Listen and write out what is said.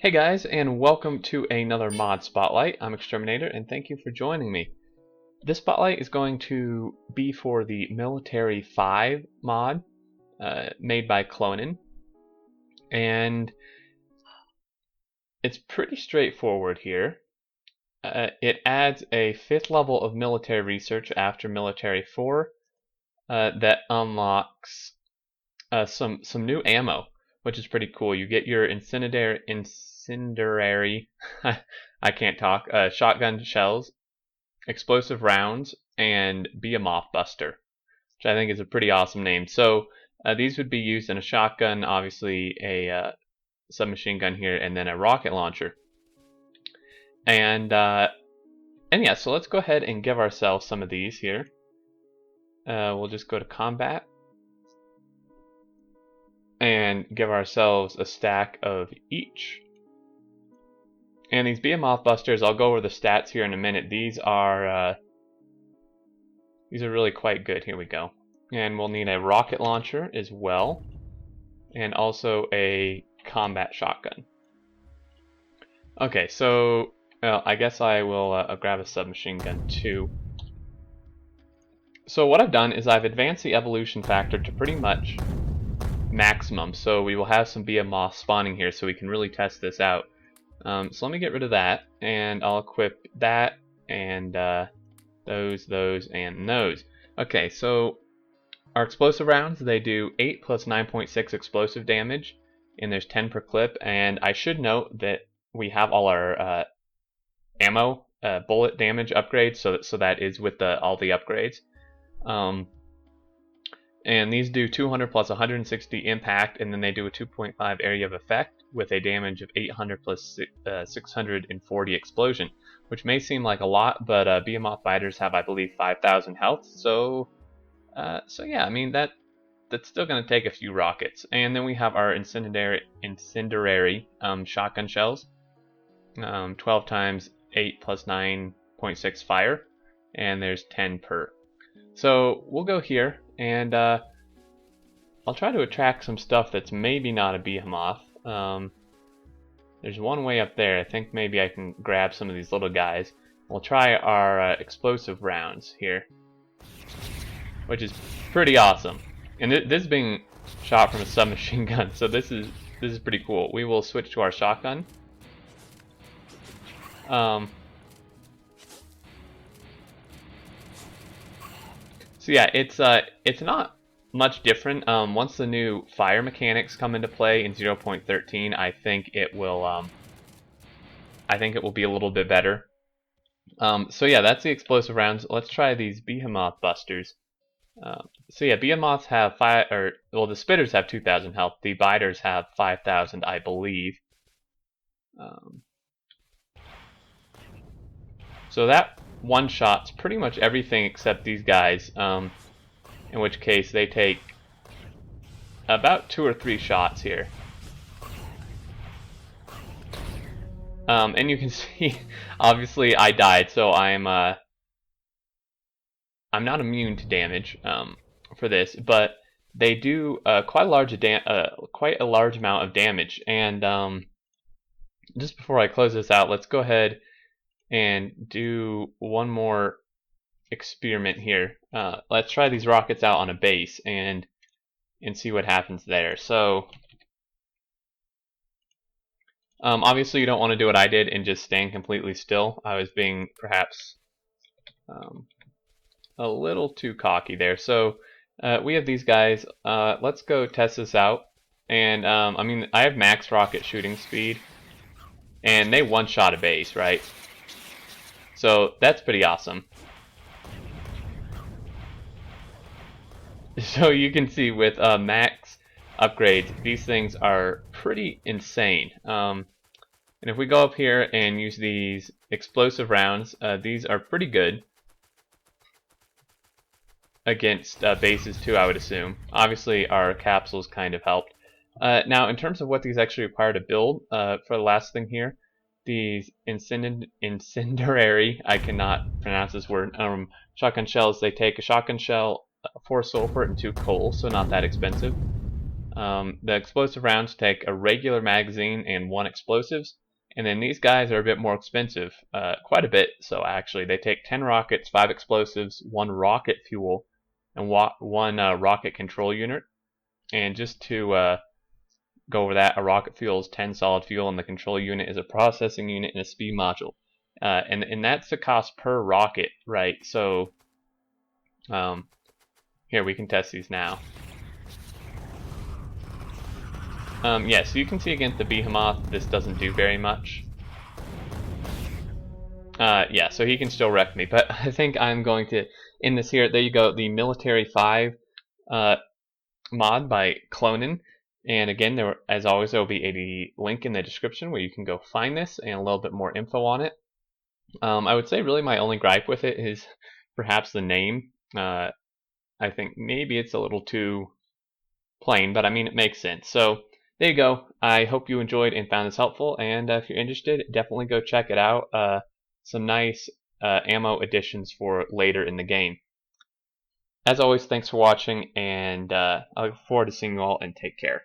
Hey guys, and welcome to another mod spotlight. I'm Exterminator, and thank you for joining me. This spotlight is going to be for the Military 5 mod made by Klonan, and it's pretty straightforward here. It adds a 5th level of military research after Military 4 that unlocks some new ammo, which is pretty cool. You get your incendiary I can't talk, shotgun shells, explosive rounds, and Behemoth Buster, which I think is a pretty awesome name. So these would be used in a shotgun, obviously a submachine gun here, and then a rocket launcher. And yeah, so let's go ahead and give ourselves some of these here. We'll just go to combat and give ourselves a stack of each. And these Behemoth Busters, I'll go over the stats here in a minute. These are really quite good. Here we go. And we'll need a rocket launcher as well, and also a combat shotgun. Okay, so I guess I will grab a submachine gun too. So what I've done is I've advanced the evolution factor to pretty much maximum. So we will have some Behemoth spawning here, so we can really test this out. So let me get rid of that, and I'll equip that, and those, and those. Okay, so our explosive rounds, they do 8 plus 9.6 explosive damage, and there's 10 per clip, and I should note that we have all our ammo, bullet damage upgrades, so that is with all the upgrades. And these do 200 plus 160 impact, and then they do a 2.5 area of effect with a damage of 800 plus 640 explosion, which may seem like a lot, but Behemoth Biters have, I believe, 5,000 health. So yeah, I mean that's still going to take a few rockets. And then we have our incendiary shotgun shells, 12 times 8 plus 9.6 fire, and there's 10 per. So we'll go here, and I'll try to attract some stuff that's maybe not a Behemoth. There's one way up there. I think maybe I can grab some of these little guys. We'll try our explosive rounds here, which is pretty awesome. And this is being shot from a submachine gun, so this is pretty cool. We will switch to our shotgun. So yeah, it's not much different. Once the new fire mechanics come into play in 0.13, I think it will be a little bit better. So yeah, that's the explosive rounds. Let's try these Behemoth Busters. So yeah, Behemoths have the Spitters have 2,000 health. The Biters have 5,000, I believe. So that one shot's pretty much everything except these guys. In which case they take about 2 or 3 shots here. And you can see, obviously I died, so I'm not immune to damage for this, but they do quite a large amount of damage. And just before I close this out, let's go ahead and do one more experiment here. Let's try these rockets out on a base and see what happens there. So obviously you don't want to do what I did and just stand completely still. I was being perhaps a little too cocky there. So we have these guys. Let's go test this out. And I mean, I have max rocket shooting speed, and they one-shot a base, right? So that's pretty awesome. So you can see with max upgrades, these things are pretty insane. And if we go up here and use these explosive rounds, these are pretty good against bases too, I would assume. Obviously our capsules kind of helped. Now in terms of what these actually require to build, for the last thing here, these incendiary, I cannot pronounce this word, shotgun shells, they take a shotgun shell, 4 sulfur, and 2 coal, so not that expensive. The explosive rounds take a regular magazine and 1 explosives, and then these guys are a bit more expensive, quite a bit. So actually, they take 10 rockets, 5 explosives, 1 rocket fuel, and 1 rocket control unit. And just to go over that, a rocket fuel is 10 solid fuel, and the control unit is a processing unit and a speed module. And that's the cost per rocket, right? So here we can test these now. Yeah, so you can see against the Behemoth, this doesn't do very much. Yeah, so he can still wreck me, but I think I'm going to end this here. There you go, the Military 5 mod by Klonan. And again, as always, there will be a link in the description where you can go find this and a little bit more info on it. I would say really my only gripe with it is perhaps the name. I think maybe it's a little too plain, but I mean, it makes sense. So there you go. I hope you enjoyed and found this helpful, and if you're interested, definitely go check it out. Some nice ammo additions for later in the game. As always, thanks for watching, and I look forward to seeing you all, and take care.